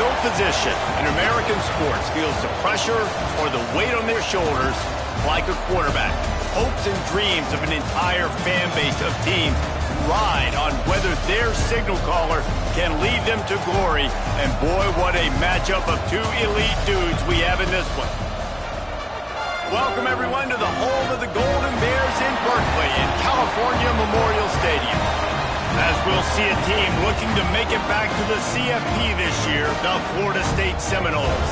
no position in American sports feels the pressure or the weight on their shoulders like a quarterback. Hopes and dreams of an entire fan base of teams ride on whether their signal caller can lead them to glory. And boy, what a matchup of two elite dudes we have in this one. Welcome, everyone, to the home of the Golden Bears in Berkeley in California Memorial Stadium. As we'll see a team looking to make it back to the CFP this year, the Florida State Seminoles,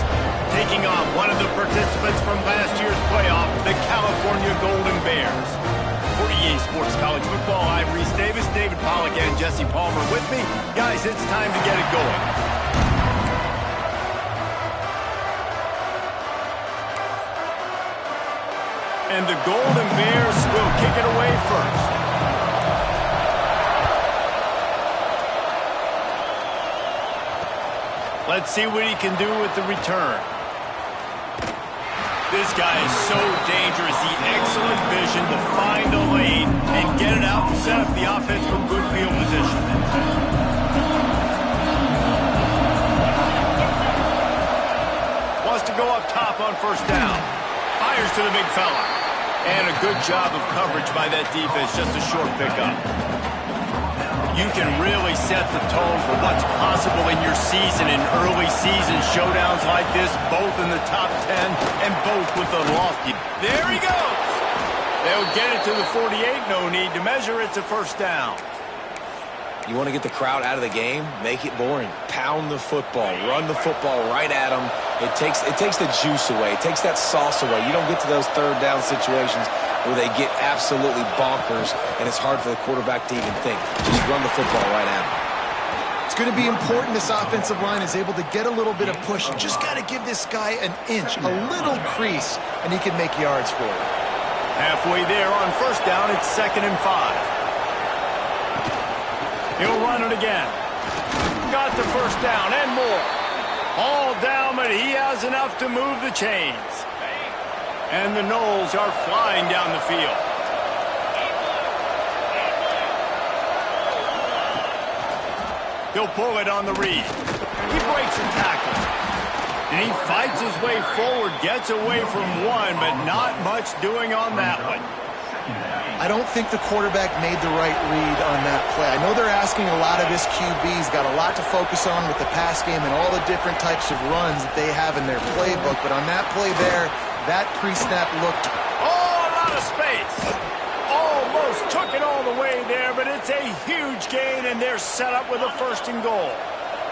taking on one of the participants from last year's playoff, the California Golden Bears. For EA Sports College Football, I'm Reese Davis, David Pollack, and Jesse Palmer with me. Guys, it's time to get it going. And the Golden Bears will kick it away first. Let's see what he can do with the return. This guy is so dangerous. The excellent vision to find a lane and get it out and set up the offense for good field position. Wants to go up top on first down. Fires to the big fella. And a good job of coverage by that defense, just a short pickup. You can really set the tone for what's possible in your season in early season showdowns like this, both in the top 10 and both with a lofty. There he goes. They'll get it to the 48, no need to measure, it's a first down. You want to get the crowd out of the game? Make it boring. Pound the football. Run the football right at them. It takes the juice away. It takes that sauce away. You don't get to those third down situations where they get absolutely bonkers, and it's hard for the quarterback to even think. Just run the football right at them. It's going to be important this offensive line is able to get a little bit of push. You just got to give this guy an inch, a little crease, and he can make yards for it. Halfway there on first down, it's 2nd and 5. He'll run it again. Got the first down and more. All down, but he has enough to move the chains. And the Noles are flying down the field. He'll pull it on the read. He breaks a tackle. And he fights his way forward, gets away from one, but not much doing on that one. I don't think the quarterback made the right read on that play. I know they're asking a lot of his QBs, got a lot to focus on with the pass game and all the different types of runs that they have in their playbook. But on that play there, that pre-snap looked... Oh, a lot of space. Almost took it all the way there, but it's a huge gain, and they're set up with a 1st and goal.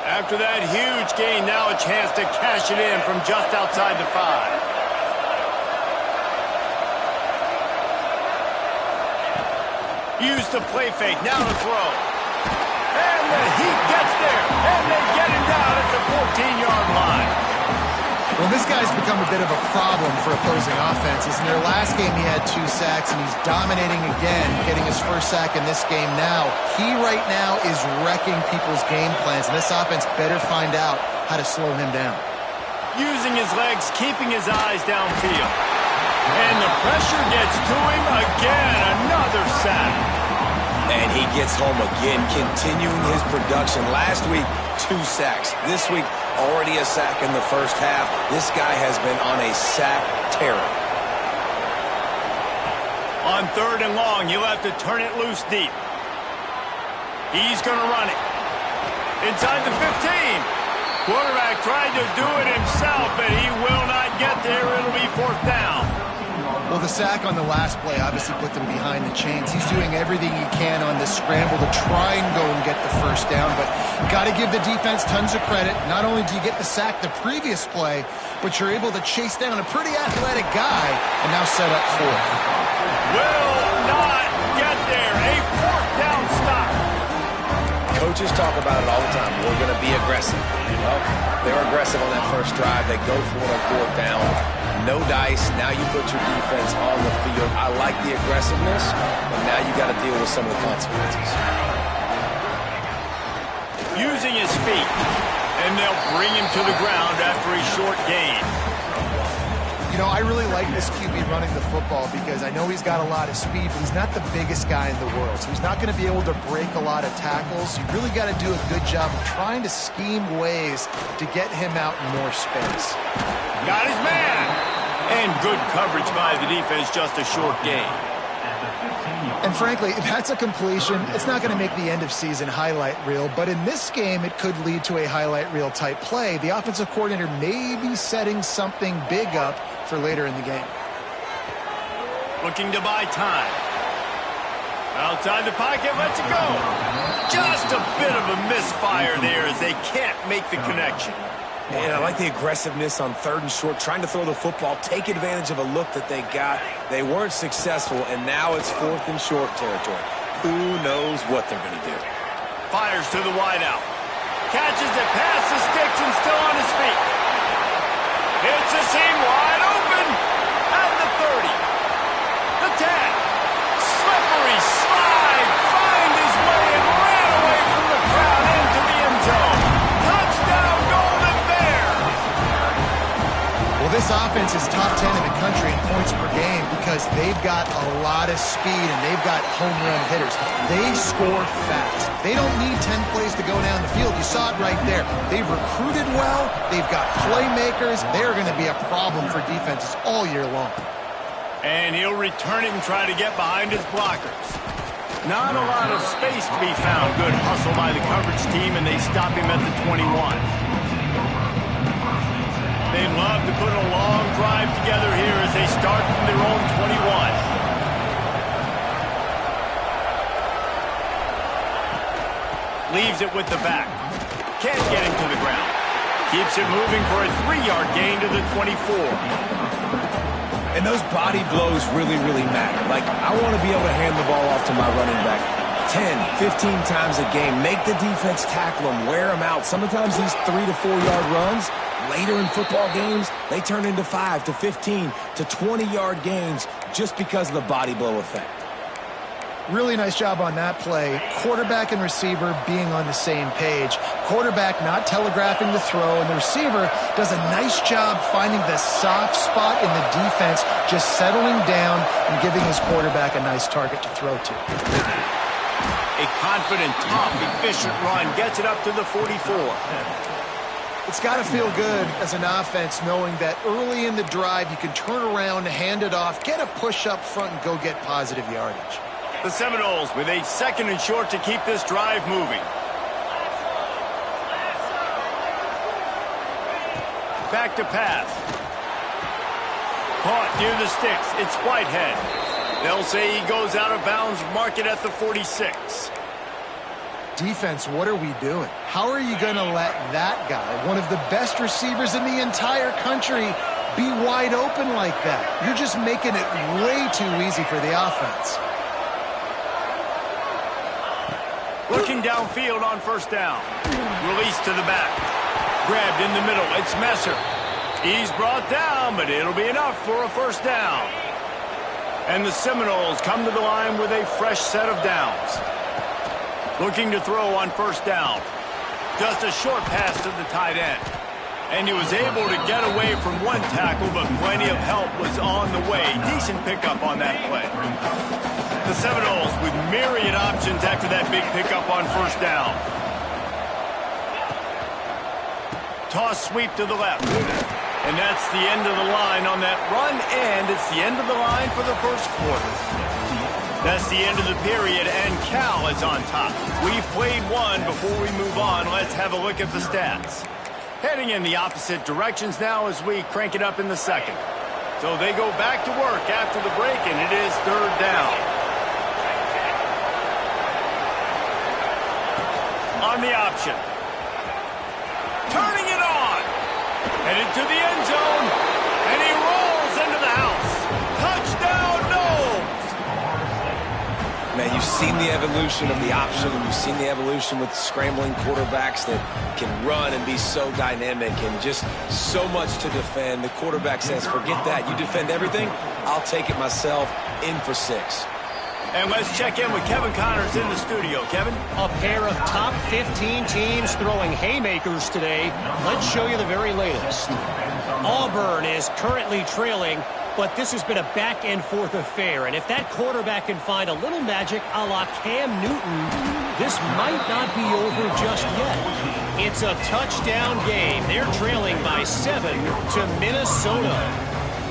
After that huge gain, now a chance to cash it in from just outside the 5. Use the play fake, now to throw. And the heat gets there, and they get him down at the 14-yard line. Well, this guy's become a bit of a problem for opposing offenses. In their last game, he had 2 sacks, and he's dominating again, getting his first sack in this game now. He right now is wrecking people's game plans, and this offense better find out how to slow him down. Using his legs, keeping his eyes downfield. And the pressure gets to him again, another sack. And he gets home again, continuing his production. Last week, 2 sacks. This week, already a sack in the first half. This guy has been on a sack terror. On 3rd and long, he'll have to turn it loose deep. He's going to run it. Inside the 15. Quarterback tried to do it himself, but he will not get there. It'll be 4th down. Well, the sack on the last play obviously put them behind the chains. He's doing everything he can on this scramble to try and go and get the first down, but got to give the defense tons of credit. Not only do you get the sack the previous play, but you're able to chase down a pretty athletic guy and now set up 4th. Will not get there. A 4th down stop. Coaches talk about it all the time. We're going to be aggressive. Well, they're aggressive on that first drive. They go for it on 4th down. No dice. Now you put your defense on the field. I like the aggressiveness, but now you got to deal with some of the consequences. Using his feet, and they'll bring him to the ground after a short gain. You know, I really like this QB running the football because I know he's got a lot of speed, but he's not the biggest guy in the world. So he's not going to be able to break a lot of tackles. You really got to do a good job of trying to scheme ways to get him out in more space. Got his man. And good coverage by the defense, just a short gain. And frankly, if that's a completion, it's not going to make the end-of-season highlight reel. But in this game, it could lead to a highlight reel type play. The offensive coordinator may be setting something big up for later in the game. Looking to buy time. Outside the pocket, lets it go. Just a bit of a misfire there as they can't make the connection. And I like the aggressiveness on 3rd and short, trying to throw the football, take advantage of a look that they got. They weren't successful, and now it's 4th and short territory. Who knows what they're going to do? Fires to the wideout. Catches it past the sticks and still on his feet. It's a seam wide open at the 30. The 10. Slippery slide. Find his way and ran away from the crowd into the end zone. Touchdown, Golden Bears. Well, this offense is top 10 in the country in points per game because they've got a lot of speed and they've got home run hitters. They score fast. They don't need 10 plays to go down the field. You saw it right there. They've recruited well. They've got playmakers. They're going to be a problem for defenses all year long. And he'll return it and try to get behind his blockers. Not a lot of space to be found. Good hustle by the coverage team, and they stop him at the 21. They love to put a long drive together here as they start from their own 21. Leaves it with the back. Can't get him to the ground. Keeps it moving for a 3-yard gain to the 24. And those body blows really, really matter. Like, I want to be able to hand the ball off to my running back 10, 15 times a game. Make the defense tackle him, wear him out. Sometimes these 3 to 4 yard runs, later in football games, they turn into 5 to 15 to 20-yard gains just because of the body blow effect. Really nice job on that play. Quarterback and receiver being on the same page. Quarterback not telegraphing the throw, and the receiver does a nice job finding the soft spot in the defense, just settling down and giving his quarterback a nice target to throw to. A confident, tough, efficient run gets it up to the 44. It's got to feel good as an offense knowing that early in the drive you can turn around, hand it off, get a push up front, and go get positive yardage. The Seminoles with a 2nd and short to keep this drive moving. Back to pass. Caught near the sticks. It's Whitehead. They'll say he goes out of bounds, mark it at the 46. Defense, what are we doing? How are you going to let that guy, one of the best receivers in the entire country, be wide open like that? You're just making it way too easy for the offense. Looking downfield on 1st down. Release to the back. Grabbed in the middle. It's Messer. He's brought down, but it'll be enough for a 1st down. And the Seminoles come to the line with a fresh set of downs. Looking to throw on 1st down. Just a short pass to the tight end. And he was able to get away from one tackle, but plenty of help was on the way. Decent pickup on that play. The Seminoles with myriad options after that big pickup on 1st down. Toss sweep to the left. And that's the end of the line on that run, and it's the end of the line for the 1st quarter. That's the end of the period, and Cal is on top. We've played one. Before we move on, let's have a look at the stats. Heading in the opposite directions now as we crank it up in the 2nd. So they go back to work after the break, and it is 3rd down. On the option. Turning it on. Headed to the end zone. And he rolls into the house. Touchdown, Noles. Man, you've seen the evolution of the option, and you've seen the evolution with scrambling quarterbacks that can run and be so dynamic and just so much to defend. The quarterback says, forget that. You defend everything, I'll take it myself. In for 6. And let's check in with Kevin Connors in the studio. Kevin? A pair of top 15 teams throwing haymakers today. Let's show you the very latest. Auburn is currently trailing, but this has been a back-and-forth affair. And if that quarterback can find a little magic a la Cam Newton, this might not be over just yet. It's a touchdown game. They're trailing by 7 to Minnesota.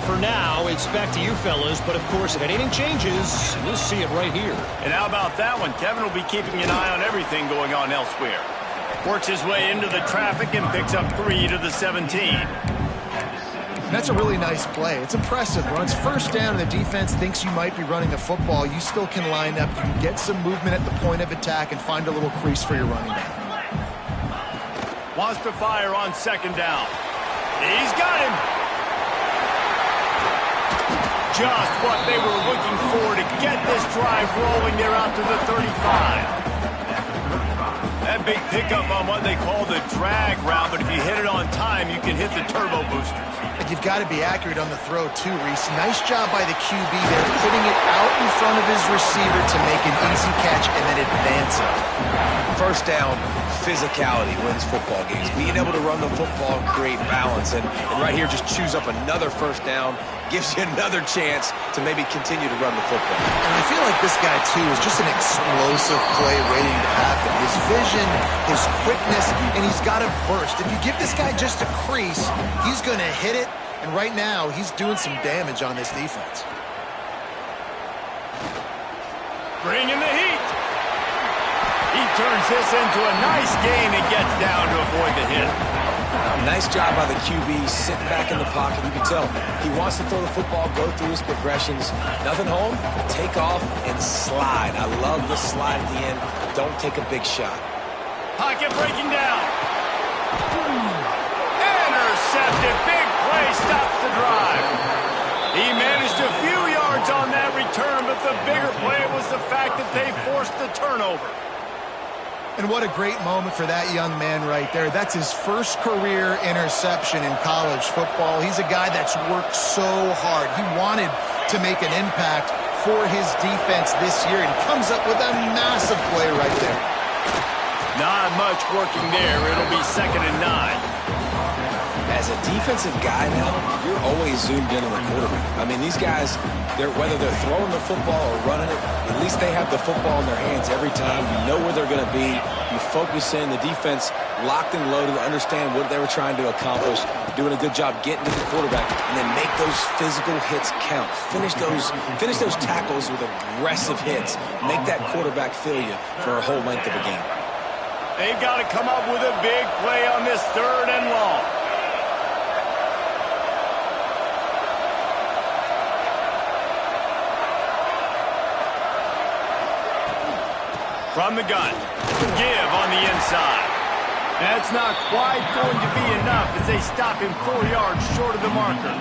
For now, it's back to you fellas, but of course, if anything changes, we'll see it right here. And how about that one? Kevin will be keeping an eye on everything going on elsewhere. Works his way into the traffic and picks up 3 to the 17. That's a really nice play. It's impressive. When it's first down and the defense thinks you might be running the football, you still can line up. You can get some movement at the point of attack and find a little crease for your running back. Wants to fire on second down. He's got him. Just what they were looking for to get this drive rolling. They're out to the 35. That big pickup on what they call the drag route, but if you hit it on time, you can hit the turbo boosters. And you've got to be accurate on the throw, too, Reese. Nice job by the QB there, putting it out in front of his receiver to make an easy catch and then advance it. First down, physicality wins football games. Being able to run the football and create balance. And right here, just choose up another first down, gives you another chance to maybe continue to run the football. And I feel like this guy, too, is just an explosive play waiting to happen. His vision, his quickness, and he's got a burst. If you give this guy just a crease, he's going to hit it. And right now, he's doing some damage on this defense. Bring in the heat. He turns this into a nice gain and gets down to avoid the hit. Nice job by the QB, sitting back in the pocket. You can tell he wants to throw the football, go through his progressions. Nothing home, take off, and slide. I love the slide at the end. Don't take a big shot. Pocket breaking down. Intercepted. Big play stops the drive. He managed a few yards on that return, but the bigger play was the fact that they forced the turnover. And what a great moment for that young man right there. That's his first career interception in college football. He's a guy that's worked so hard. He wanted to make an impact for his defense this year and comes up with a massive play right there. Not much working there. It'll be 2nd and 9. As a defensive guy now, you're always zoomed in on the quarterback. I mean, these guys, whether they're throwing the football or running it, at least they have the football in their hands every time. You know where they're going to be. You focus in. The defense locked and loaded, understand what they were trying to accomplish, doing a good job getting to the quarterback, and then make those physical hits count. Finish those tackles with aggressive hits. Make that quarterback feel you for a whole length of a game. They've got to come up with a big play on this 3rd and long. From the gun, give on the inside. That's not quite going to be enough as they stop him 4 yards short of the marker.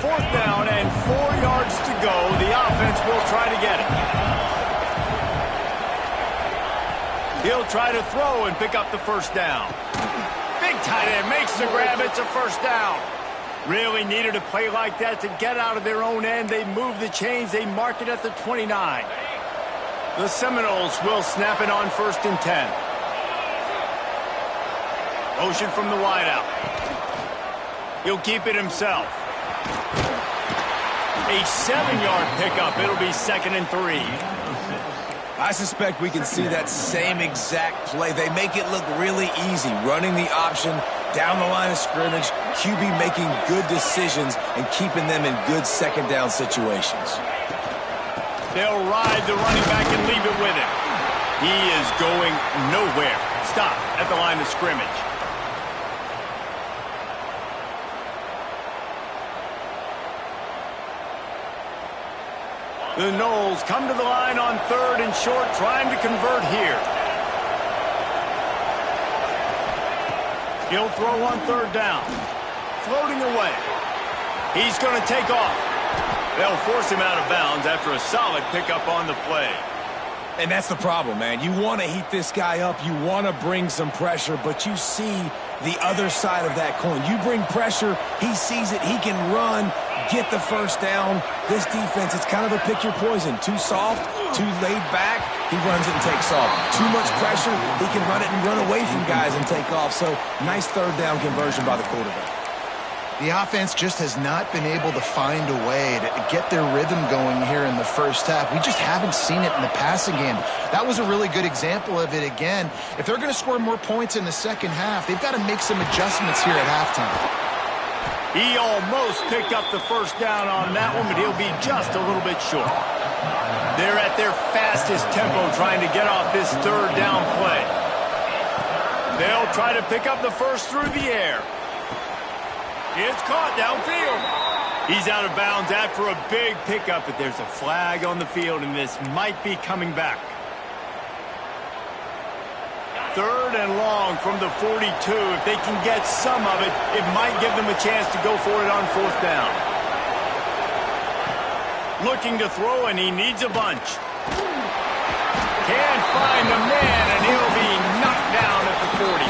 4th down and 4 yards to go. The offense will try to get it. He'll try to throw and pick up the first down. Big tight end makes the grab. It's a first down. Really needed a play like that to get out of their own end. They move the chains. They mark it at the 29. The Seminoles will snap it on 1st and 10. Motion from the wideout. He'll keep it himself. A 7-yard pickup. It'll be 2nd and 3. I suspect we can see that same exact play. They make it look really easy, running the option down the line of scrimmage, QB making good decisions and keeping them in good 2nd down situations. They'll ride the running back and leave it with him. He is going nowhere. Stop at the line of scrimmage. The Noles come to the line on 3rd and short, trying to convert here. He'll throw on 3rd down. Floating away. He's going to take off. They'll force him out of bounds after a solid pickup on the play. And that's the problem, man. You want to heat this guy up. You want to bring some pressure, but you see the other side of that coin. You bring pressure, he sees it, he can run, get the first down. This defense, it's kind of a pick your poison. Too soft, too laid back, he runs it and takes off. Too much pressure, he can run it and run away from guys and take off. So nice third down conversion by the quarterback. The offense just has not been able to find a way to get their rhythm going here in the first half. We just haven't seen it in the passing game. That was a really good example of it again. If they're going to score more points in the second half, they've got to make some adjustments here at halftime. He almost picked up the first down on that one, but he'll be just a little bit short. They're at their fastest tempo trying to get off this third down play. They'll try to pick up the first through the air. It's caught downfield. He's out of bounds after a big pickup, but there's a flag on the field, and this might be coming back. Third and long from the 42. If they can get some of it, it might give them a chance to go for it on fourth down. Looking to throw, and he needs a bunch. Can't find the man, and he'll be knocked down at the 40.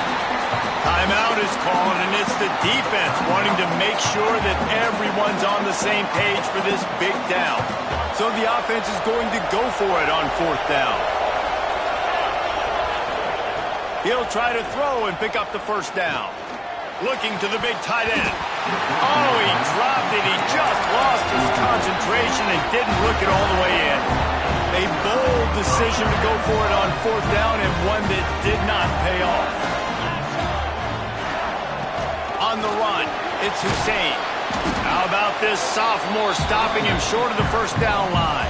Timeout is called, and it's the defense wanting to make sure that everyone's on the same page for this big down. So the offense is going to go for it on fourth down. He'll try to throw and pick up the first down. Looking to the big tight end. Oh, he dropped it. He just lost his concentration and didn't look it all the way in. A bold decision to go for it on fourth down, and one that did not pay off. On the run, it's Hussein. How about this sophomore stopping him short of the first down line?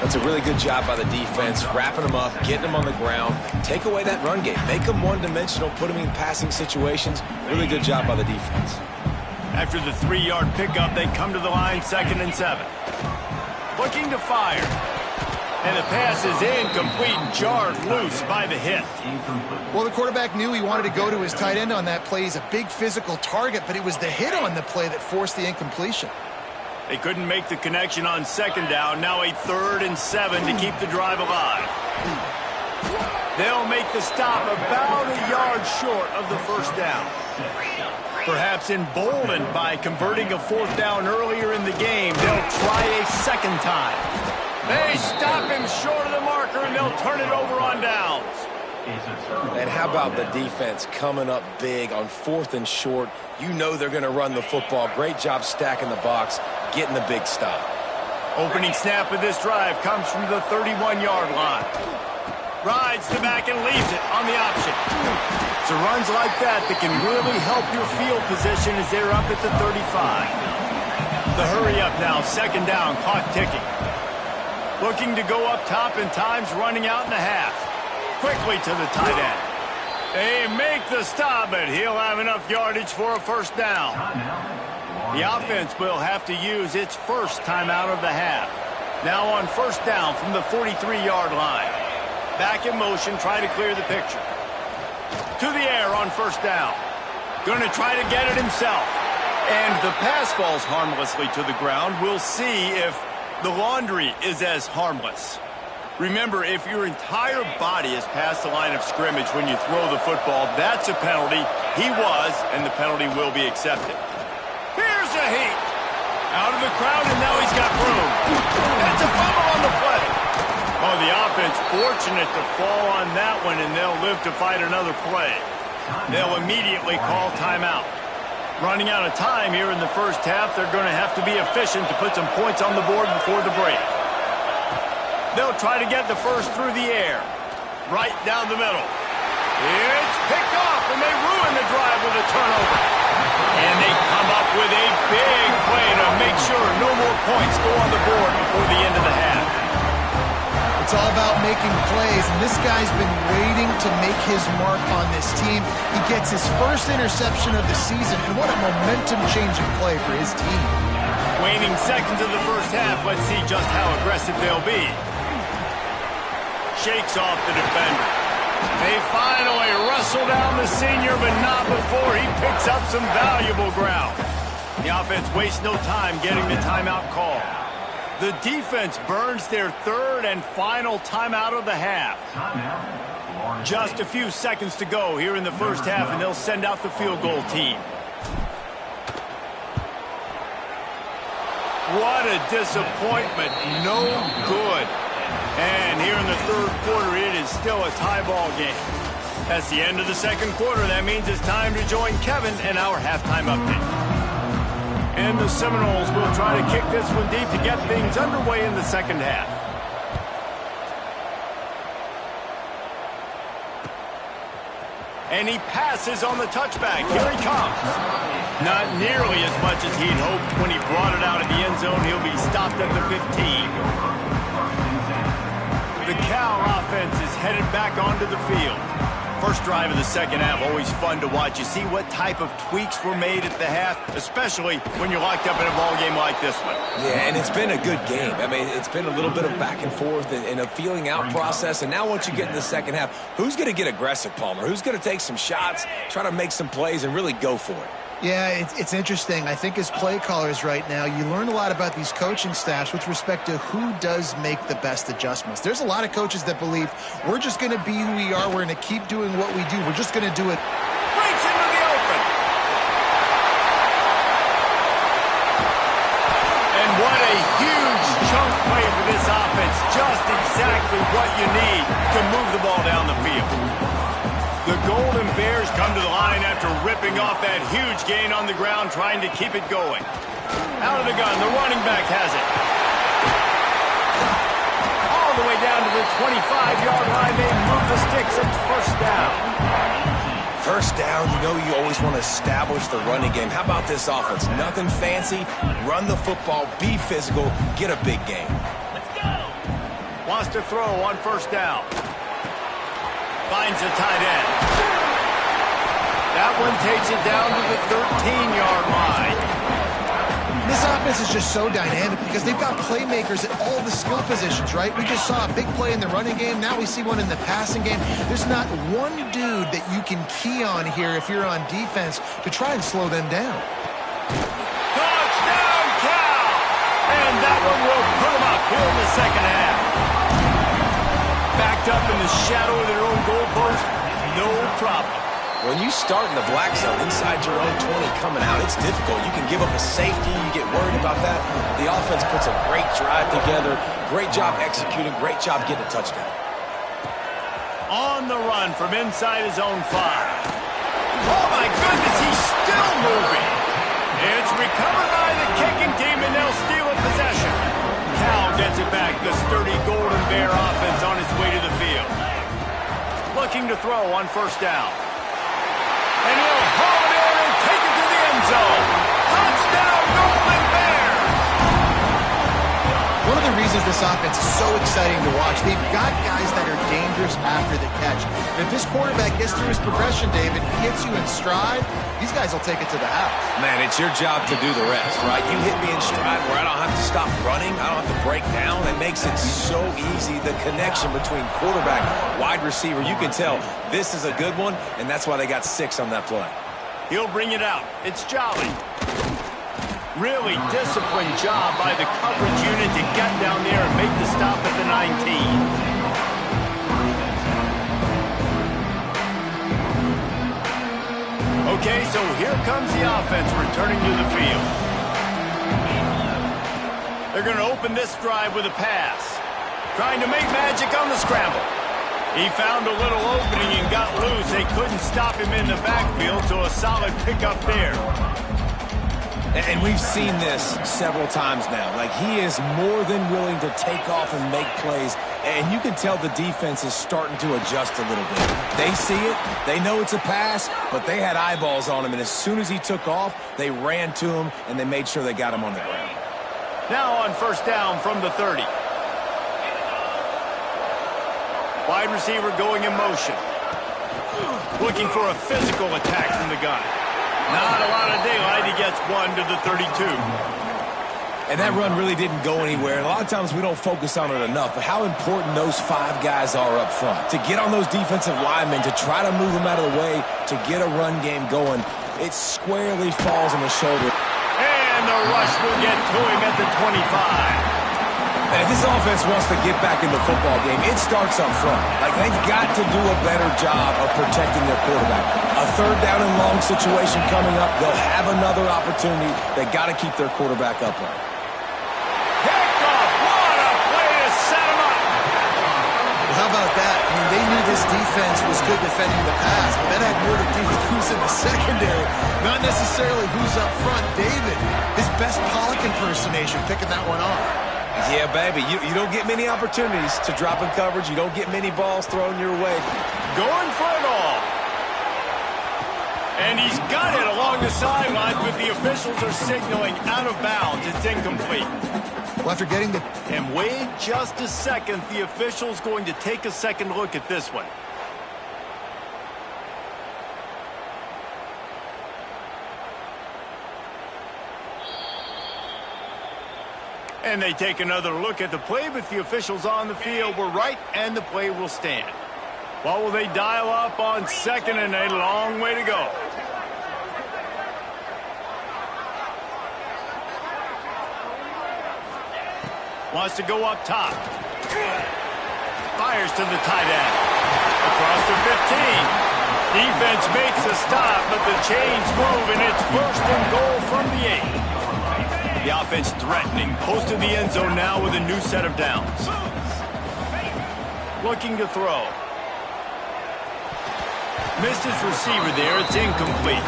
That's a really good job by the defense, wrapping them up, getting them on the ground. Take away that run game. Make them one-dimensional, put them in passing situations. Really good job by the defense. After the 3-yard pickup, they come to the line 2nd and 7. Looking to fire. And the pass is incomplete, jarred loose by the hit. Well, the quarterback knew he wanted to go to his tight end on that play. He's a big physical target, but it was the hit on the play that forced the incompletion. They couldn't make the connection on 2nd down. Now a 3rd and 7 to keep the drive alive. They'll make the stop about a yard short of the first down. Perhaps emboldened by converting a fourth down earlier in the game, they'll try a second time. They stop him short of the marker, and they'll turn it over on downs. And how about the defense coming up big on 4th and short? You know they're going to run the football. Great job stacking the box, getting the big stop. Opening snap of this drive comes from the 31-yard line. Rides the back and leaves it on the option. So runs like that can really help your field position as they're up at the 35. The hurry up now, 2nd down, clock ticking. Looking to go up top, and time's running out in the half. Quickly to the tight end. They make the stop, but he'll have enough yardage for a first down. The offense will have to use its first timeout of the half. Now on first down from the 43-yard line. Back in motion, try to clear the picture. To the air on first down. Going to try to get it himself. And the pass falls harmlessly to the ground. We'll see if the laundry is as harmless. Remember, if your entire body is past the line of scrimmage when you throw the football, that's a penalty. He was, and the penalty will be accepted. Here's a heat. Out of the crowd, and now he's got room. That's a fumble on the play. Oh, the offense fortunate to fall on that one, and they'll live to fight another play. They'll immediately call timeout. Running out of time here in the first half, they're going to have to be efficient to put some points on the board before the break. They'll try to get the first through the air. Right down the middle. It's picked off, and they ruin the drive with a turnover. And they come up with a big play to make sure no more points go on the board before the end of the half. It's all about making plays, and this guy's been waiting to make his mark on this team. He gets his first interception of the season, and what a momentum-changing play for his team. Waning seconds of the first half, let's see just how aggressive they'll be. Shakes off the defender. They finally wrestle down the senior, but not before he picks up some valuable ground. The offense wastes no time getting the timeout call. The defense burns their 3rd and final timeout of the half. Just a few seconds to go here in the first half, and they'll send out the field goal team. What a disappointment. No good. And here in the third quarter, it is still a tie ball game. That's the end of the second quarter. That means it's time to join Kevin in our halftime update. And the Seminoles will try to kick this one deep to get things underway in the second half. And he passes on the touchback. Here he comes. Not nearly as much as he'd hoped when he brought it out of the end zone. He'll be stopped at the 15. The Cal offense is headed back onto the field. First drive of the second half, always fun to watch. You see what type of tweaks were made at the half, especially when you're locked up in a ball game like this one. Yeah, and it's been a good game. I mean, it's been a little bit of back and forth and a feeling out process. And now once you get in the second half, who's going to get aggressive, Palmer? Who's going to take some shots, try to make some plays, and really go for it? Yeah, it's interesting. I think as play callers right now, you learn a lot about these coaching staffs with respect to who does make the best adjustments. There's a lot of coaches that believe we're just going to be who we are. We're going to keep doing what we do. We're just going to do it. Breaks into the open. And what a huge chunk play for this offense. Just exactly what you need to move the ball down the field. The Golden Bears come to the line after ripping off that huge gain on the ground, trying to keep it going. Out of the gun, the running back has it. All the way down to the 25-yard line, they move the sticks. It's first down. First down, you know you always want to establish the running game. How about this offense? Nothing fancy. Run the football, be physical, get a big game. Let's go. Wants to throw on first down. Finds a tight end. That one takes it down to the 13-yard line. This offense is just so dynamic because they've got playmakers at all the skill positions, right? We just saw a big play in the running game. Now we see one in the passing game. There's not one dude that you can key on here if you're on defense to try and slow them down. Touchdown, Cal! And that one will put them up here in the second half. Backed up in the shadow of their own goalpost, no problem. When you start in the black zone inside your own 20 coming out, it's difficult. You can give up a safety. You get worried about that. The offense puts a great drive together. Great job executing. Great job getting a touchdown. On the run from inside his own 5. Oh, my goodness, he's still moving. It's recovered by the kicking team, and they'll steal a possession. Cal gets it back. The sturdy Golden Bear offense on its way to the field. Looking to throw on first down. And he'll haul it in and take it to the end zone. Touchdown, Golden Bears! One of the reasons this offense is so exciting to watch, they've got guys that are dangerous after the catch. And if this quarterback gets through his progression, David, he hits you in stride, these guys will take it to the house. Man, it's your job to do the rest, right? You hit me in stride where I don't have to stop running. I don't have to break down. It makes it so easy. The connection between quarterback, wide receiver, you can tell this is a good one, and that's why they got 6 on that play. He'll bring it out. It's Jolly. Really disciplined job by the coverage unit to get down there and make the stop at the 19. Okay, so here comes the offense returning to the field. They're going to open this drive with a pass. Trying to make magic on the scramble. He found a little opening and got loose. They couldn't stop him in the backfield, so a solid pickup there. And we've seen this several times now. Like, he is more than willing to take off and make plays. And you can tell the defense is starting to adjust a little bit. They see it. They know it's a pass, but they had eyeballs on him. And as soon as he took off, they ran to him, and they made sure they got him on the ground. Now on first down from the 30. Wide receiver going in motion. Looking for a physical attack from the gun. Not a lot of daylight. He gets one to the 32. And that run really didn't go anywhere. And a lot of times we don't focus on it enough, but how important those 5 guys are up front. To get on those defensive linemen, to try to move them out of the way, to get a run game going, it squarely falls on the shoulder. And the rush will get to him at the 25. And if this offense wants to get back in the football game, it starts up front. Like, they've got to do a better job of protecting their quarterback. A third down and long situation coming up, they'll have another opportunity. They got to keep their quarterback upright. Picked off. What a play to set him up. Well, how about that? I mean, they knew this defense was good defending the pass, but that had more to do with who's in the secondary, not necessarily who's up front. David, his best Pollock impersonation, picking that one off. Yeah, baby, you don't get many opportunities to drop in coverage. You don't get many balls thrown your way. Going for it all. And he's got it along the sideline, but the officials are signaling out of bounds. It's incomplete. Well, after getting the... And wait just a second. The official's going to take a second look at this one. And they take another look at the play, but the officials on the field were right, and the play will stand. What will they dial up on second, and a long way to go? Wants to go up top. Fires to the tight end. Across the 15. Defense makes a stop, but the chains move, and it's first and goal from the 8. The offense threatening, close to the end zone now with a new set of downs. Looking to throw. Missed his receiver there. It's incomplete.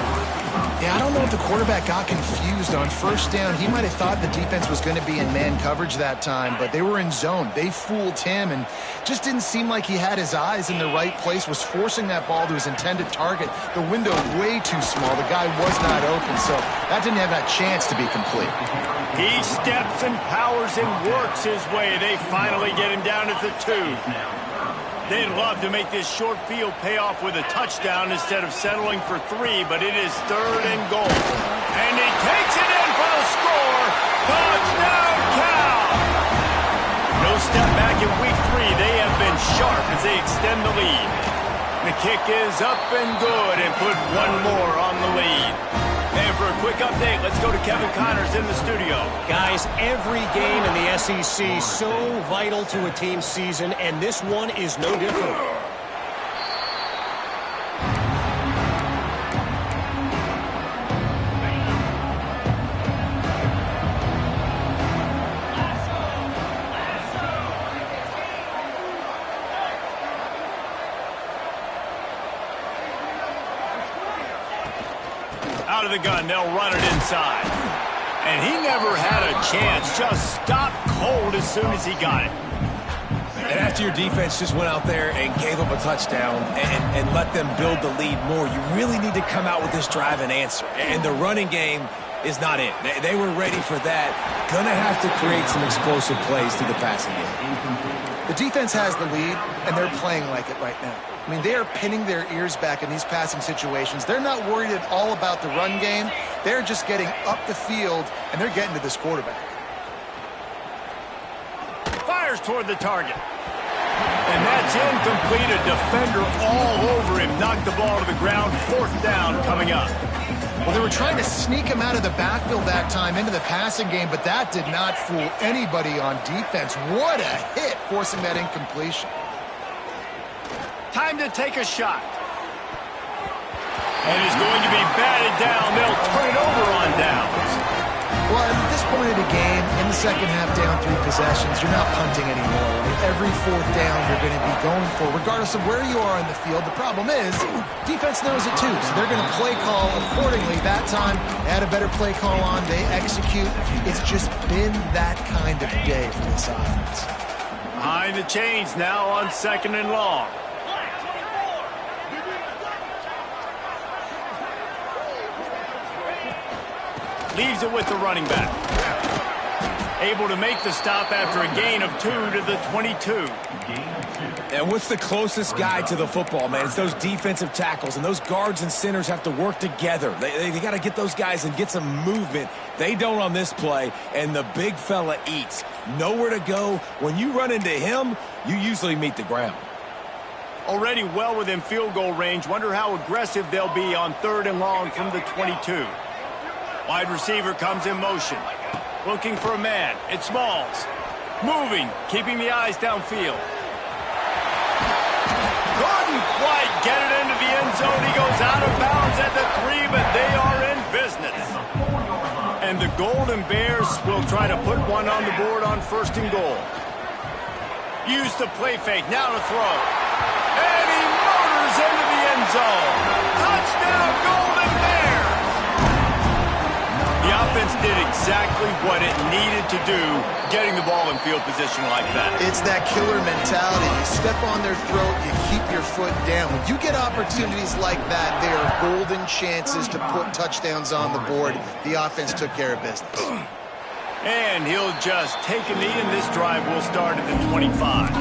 Yeah, I don't know if the quarterback got confused on first down. He might have thought the defense was going to be in man coverage that time, but they were in zone. They fooled him and just didn't seem like he had his eyes in the right place, was forcing that ball to his intended target. The window way too small. The guy was not open, so that didn't have that chance to be complete. He steps and powers and works his way. They finally get him down at the 2. They'd love to make this short field pay off with a touchdown instead of settling for 3, but it is third and goal. And he takes it in for the score. Touchdown, Cal! No step back in week 3. They have been sharp as they extend the lead. The kick is up and good and put one more on the lead. And for a quick update, let's go to Kevin Connors in the studio. Guys, every game in the SEC so vital to a team's season, and this one is no different. Out of the gun, they'll run it inside. And he never had a chance, just stopped cold as soon as he got it. And after your defense just went out there and gave up a touchdown and let them build the lead more, you really need to come out with this drive and answer. And the running game is not it. They were ready for that. Gonna have to create some explosive plays through the passing game. The defense has the lead, and they're playing like it right now. I mean, they are pinning their ears back in these passing situations. They're not worried at all about the run game. They're just getting up the field, and they're getting to this quarterback. Fires toward the target. And that's incomplete. A defender all over him. Knocked the ball to the ground. Fourth down coming up. Well, they were trying to sneak him out of the backfield that time into the passing game, but that did not fool anybody on defense. What a hit, forcing that incompletion. Time to take a shot. And it's going to be batted down. They'll turn it over on downs. Well, at this point of the game, in the second half, down 3 possessions, you're not punting anymore. Right? Every fourth down you're going to be going for, regardless of where you are on the field. The problem is, defense knows it too, so they're going to play call accordingly. That time, they had a better play call on. They execute. It's just been that kind of day for this offense. Behind the chains now on second and long. Leaves it with the running back. Able to make the stop after a gain of 2 to the 22. And what's the closest guy to the football, man? It's those defensive tackles, and those guards and centers have to work together. They got to get those guys and get some movement. They don't on this play, and the big fella eats. Nowhere to go. When you run into him, you usually meet the ground. Already well within field goal range. Wonder how aggressive they'll be on third and long from the 22. Wide receiver comes in motion. Looking for a man. It's Smalls. Moving, keeping the eyes downfield. Couldn't quite get it into the end zone. He goes out of bounds at the 3, but they are in business. And the Golden Bears will try to put one on the board on 1st and goal. Use the play fake, now to throw. And he motors into the end zone. Touchdown, Golden Bears! The offense did exactly what it needed to do, getting the ball in field position like that. It's that killer mentality. You step on their throat, you keep your foot down. When you get opportunities like that, they are golden chances to put touchdowns on the board. The offense took care of business. And he'll just take a knee, and this drive will start at the 25.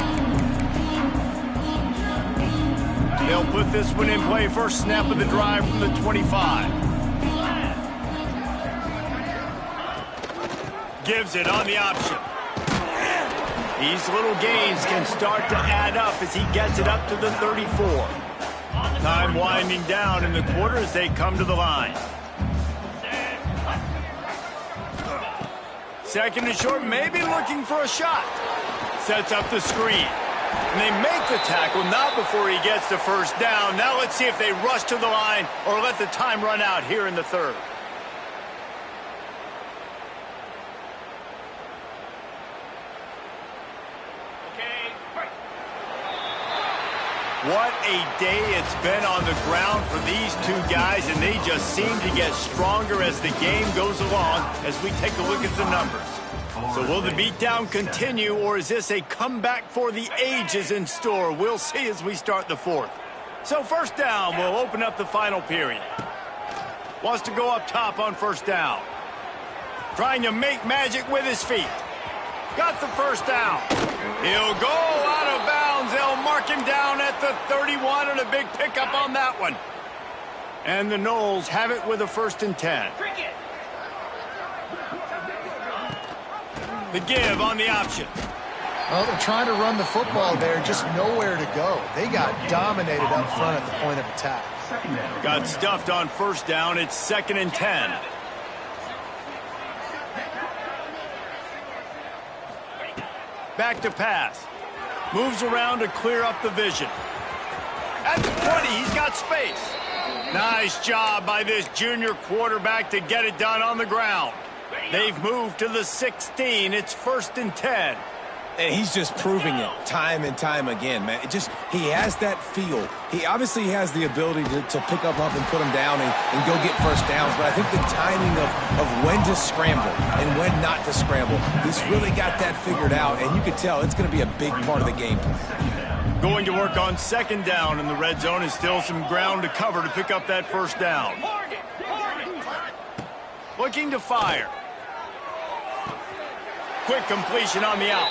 They'll put this one in play. First snap of the drive from the 25. Gives it on the option. These little gains can start to add up as he gets it up to the 34. Time winding down in the quarter as they come to the line. 2nd and short, maybe looking for a shot. Sets up the screen. And they make the tackle, not before he gets the first down. Now let's see if they rush to the line or let the time run out here in the 3rd. What a day it's been on the ground for these two guys, and they just seem to get stronger as the game goes along as we take a look at the numbers. So will the beatdown continue, or is this a comeback for the ages in store? We'll see as we start the 4th. So 1st down will open up the final period. Wants to go up top on 1st down. Trying to make magic with his feet. Got the 1st down. He'll go out of bounds. They'll mark him down at the 31, and a big pickup on that one. And the Noles have it with a 1st and 10. The give on the option. Well, they're trying to run the football there, just nowhere to go. They got dominated up front at the point of attack. Got stuffed on 1st down. It's 2nd and 10. Back to pass. Moves around to clear up the vision. At the 20, he's got space. Nice job by this junior quarterback to get it done on the ground. They've moved to the 16. It's 1st and 10. And he's just proving it time and time again, man. He has that feel. He obviously has the ability to pick up and put him down and go get 1st downs. But I think the timing of when to scramble and when not to scramble, he's really got that figured out. And you can tell it's going to be a big part of the game plan. Going to work on 2nd down in the red zone, is still some ground to cover to pick up that 1st down. Looking to fire. Quick completion on the out.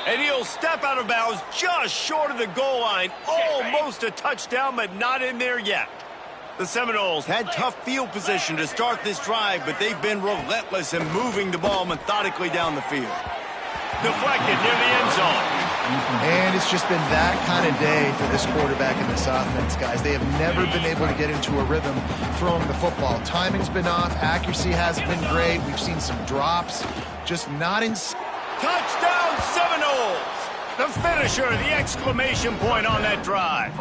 And he'll step out of bounds just short of the goal line. Almost a touchdown, but not in there yet. The Seminoles had tough field position to start this drive, but they've been relentless in moving the ball methodically down the field. Deflected near the end zone. And it's just been that kind of day for this quarterback and this offense, guys. They have never been able to get into a rhythm throwing the football. Timing's been off. Accuracy hasn't been great. We've seen some drops. Just not in... Touchdown Seminoles! The finisher, the exclamation point on that drive.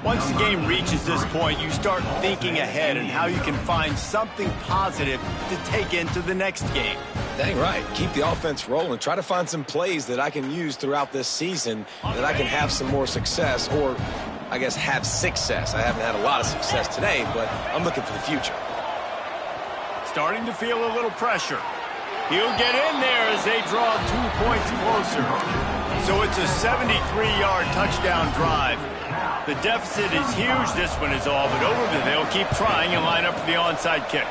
Once the game reaches this point, you start thinking ahead and how you can find something positive to take into the next game. Dang right. Keep the offense rolling. Try to find some plays that I can use throughout this season that I can have some more success, or I guess have success. I haven't had a lot of success today, but I'm looking for the future. Starting to feel a little pressure. He'll get in there as they draw 2 points closer. So it's a 73-yard touchdown drive. The deficit is huge. This one is all but over, but they'll keep trying and line up for the onside kick.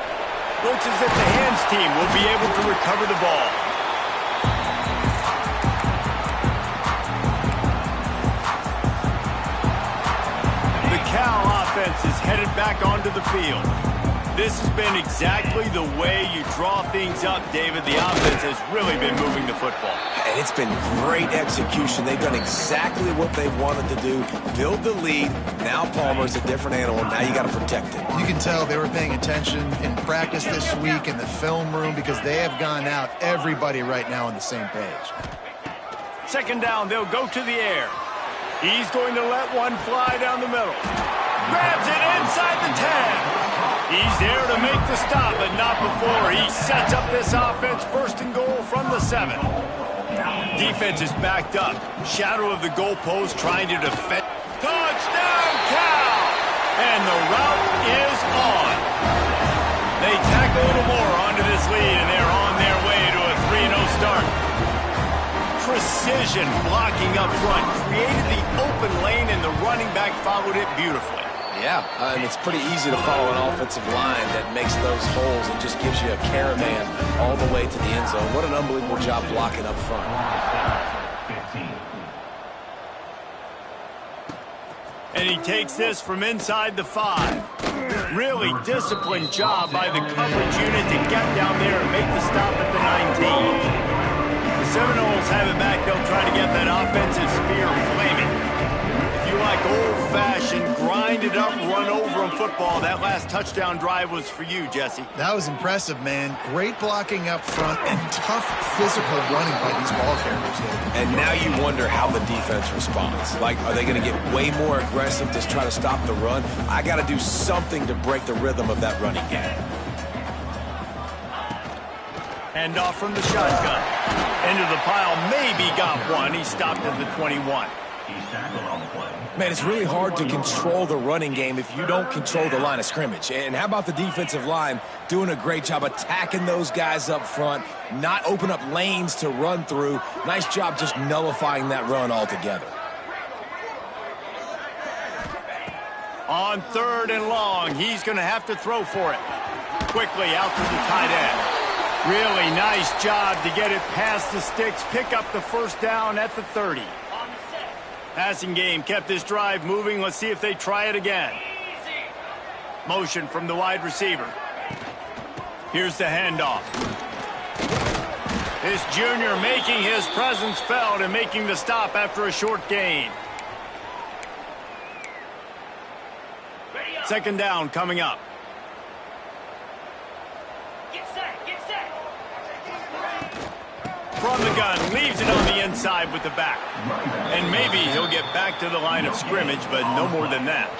Looks as if the hands team will be able to recover the ball. The Cal offense is headed back onto the field. This has been exactly the way you draw things up, David. The offense has really been moving the football. And it's been great execution. They've done exactly what they wanted to do. Build the lead. Now Palmer's a different animal. Now you got to protect it. You can tell they were paying attention in practice this week in the film room because they have gone out, everybody right now on the same page. Second down, they'll go to the air. He's going to let one fly down the middle. Grabs it inside the 10. He's there to make the stop, but not before. He sets up this offense first and goal from the 7. Defense is backed up. Shadow of the goalpost trying to defend. Touchdown, Cal! And the route is on. They tack a little more onto this lead, and they're on their way to a 3-0 start. Precision blocking up front created the open lane, and the running back followed it beautifully. Yeah, and it's pretty easy to follow an offensive line that makes those holes and just gives you a caravan all the way to the end zone. What an unbelievable job blocking up front. And he takes this from inside the 5. Really disciplined job by the coverage unit to get down there and make the stop at the 19. The Seminoles have it back. They'll try to get that offensive spear flaming. If you like old-fashioned, grinded up, run over in football, that last touchdown drive was for you, Jesse. That was impressive, man. Great blocking up front and tough physical running by these ball carriers here. And now you wonder how the defense responds. Like, are they going to get way more aggressive to try to stop the run? I got to do something to break the rhythm of that running game. Hand off from the shotgun. Into the pile, maybe got one. He stopped at the 21. Man, it's really hard to control the running game if you don't control the line of scrimmage. And how about the defensive line doing a great job attacking those guys up front, not open up lanes to run through. Nice job just nullifying that run altogether. On 3rd and long, he's going to have to throw for it. Quickly out to the tight end. Really nice job to get it past the sticks, pick up the first down at the 30. Passing game kept this drive moving. Let's see if they try it again. Motion from the wide receiver. Here's the handoff. This junior making his presence felt and making the stop after a short gain. Second down coming up. From the gun, leaves it on the inside with the back. And maybe he'll get back to the line of scrimmage, but no more than that.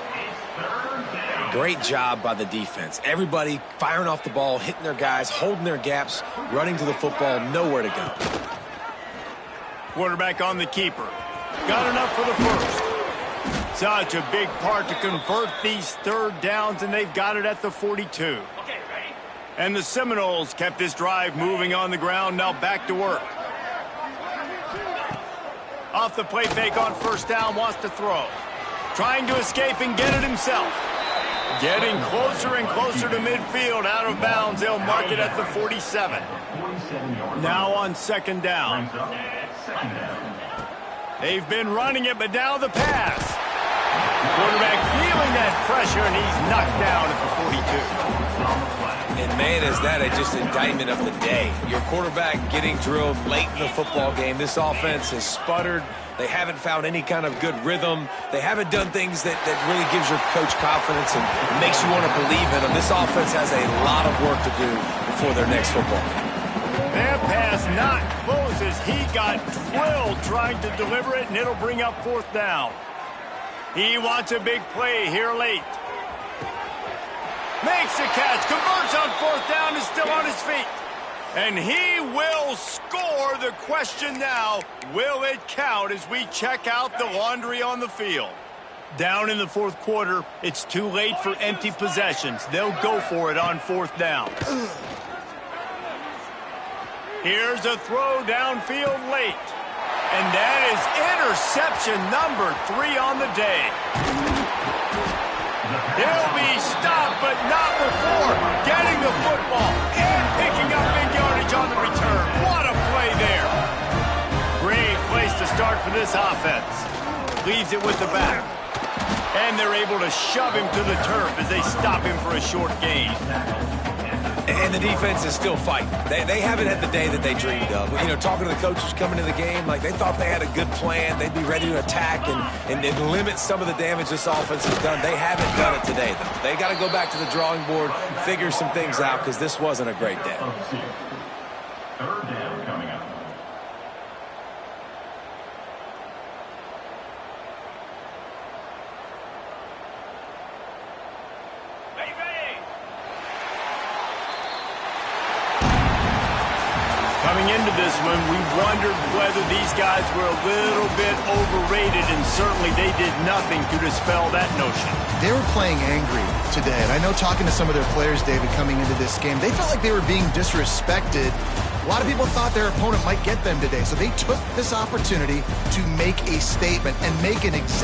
Great job by the defense. Everybody firing off the ball, hitting their guys, holding their gaps, running to the football, nowhere to go. Quarterback on the keeper. Got enough for the first. Such a big part to convert these third downs, and they've got it at the 42. And the Seminoles kept this drive moving on the ground, now back to work. Off the play fake on first down, wants to throw. Trying to escape and get it himself. Getting closer and closer to midfield, out of bounds. They'll mark it at the 47. Now on second down. They've been running it, but now the pass. Quarterback feeling that pressure, and he's knocked down at the 42. And man, is that just indictment of the day. Your quarterback getting drilled late in the football game. This offense has sputtered. They haven't found any kind of good rhythm. They haven't done things that really gives your coach confidence and makes you want to believe in them. This offense has a lot of work to do before their next football game. Their pass not close as he got drilled trying to deliver it, and it'll bring up fourth down. He wants a big play here late. Makes a catch, converts on fourth down, is still on his feet. And he will score. The question now, will it count as we check out the laundry on the field? Down in the fourth quarter, it's too late for empty possessions. They'll go for it on fourth down. Here's a throw downfield late. And that is interception number 3 on the day. He'll be stopped, but not before getting the football and picking up big yardage on the return. What a play there. Great place to start for this offense. Leaves it with the back. And they're able to shove him to the turf as they stop him for a short gain. And the defense is still fighting. They haven't had the day that they dreamed of. You know, talking to the coaches coming into the game, like they thought they had a good plan. They'd be ready to attack and limit some of the damage this offense has done. They haven't done it today, though. They got to go back to the drawing board, figure some things out, because this wasn't a great day. Third down coming up. Coming into this one, we wondered whether these guys were a little bit overrated, and certainly they did nothing to dispel that notion. They were playing angry today, and I know talking to some of their players, David, coming into this game, they felt like they were being disrespected. A lot of people thought their opponent might get them today, so they took this opportunity to make a statement and make an example.